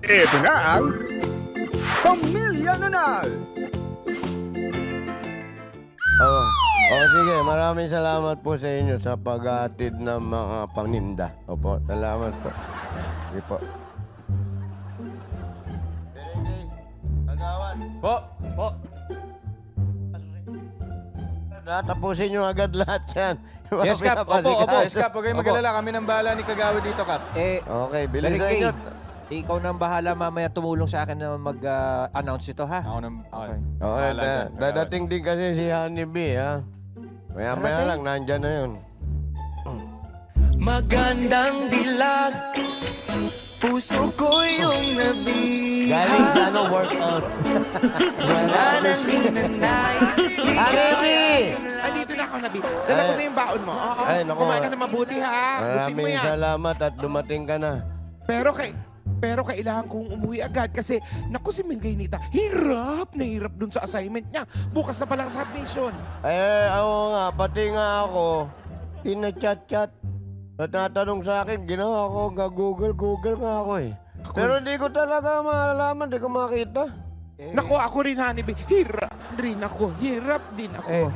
Ito na ang Pamilya Nanal. Sige, maraming salamat po sa inyo sa paghatid ng mga paninda. Opo, salamat po. Sige po. Berengay, Kagawad. Po. Tapusin nyo agad lahat yan. Yung mga Yes, Kap. pinapasikat. Opo. Yes, Kap. Huwag kayong magalala. Kami nang bahala ni Kagawad dito, Kap. Okay, bilisan Berengay, nyo. ikaw nang bahala mamaya tumulong sa akin na mag-announce ito, ha? Ako nang... Okay. Okay, Bahala dyan, Kagawad. dadating din kasi si Honeybee, ha? Maya-maya lang, nandyan na yun. Magandang dilag, puso ko yung nabihag. Galing sa workout. Wala nang ninanais. Honeybee! Andito na ako, Nabi. Dala mo na yung baon mo. Oo, Ay, naku. kumain ka na mabuti, ha? Gusin mo Maraming yan. salamat at dumating ka na. Pero kailangan kong umuwi agad kasi, naku si Mengaynita, hirap na hirap dun sa assignment niya. Bukas na palang submission. Ako nga, pati nga ako, pinachat-chat. Natatanong sa akin, ginawa ko, Google nga ako eh. Pero hindi ko talaga malalaman, hindi ko makita. Naku, ako rin, Hanibi. Hirap Hirap din ako.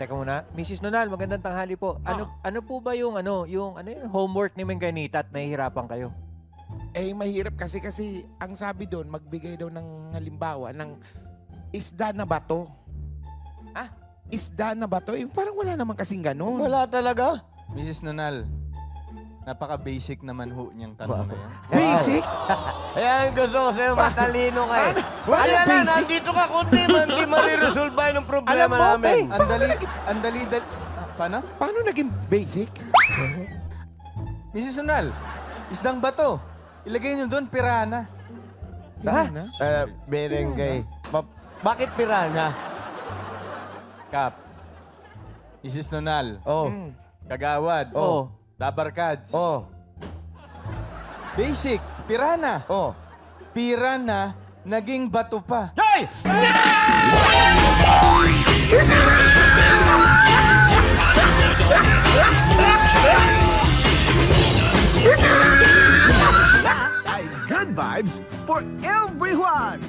Teka muna. Mrs. Nonal, magandang tanghali po. Ano po ba yung yung homework ni Menganita at nahihirapan kayo? Mahirap kasi ang sabi doon, magbigay daw ng halimbawa ng isda na bato. Isda na bato? Parang wala naman kasing ganun. Wala talaga. Mrs. Nanal, napaka-basic naman ho niyang tanong na yan. Basic? Ayan, gusto ko sa'yo, matalino ka eh. Wala Ano lang, basic? nandito ka kundi, hindi mariresolve yung problema Alam mo, namin. Ang dali... Paano? Paano naging basic? Mrs. Nanal, isdang bato. Ilagay niyo doon, pirana. Pirana? Berengay. Bakit pirana? Kap. Mrs. Nonal, Oh, Kagawad, Oh. Dabarkads. oh, Basic, pirana. oh. Pirana, naging bato pa. Hey! Ay good vibes for everyone.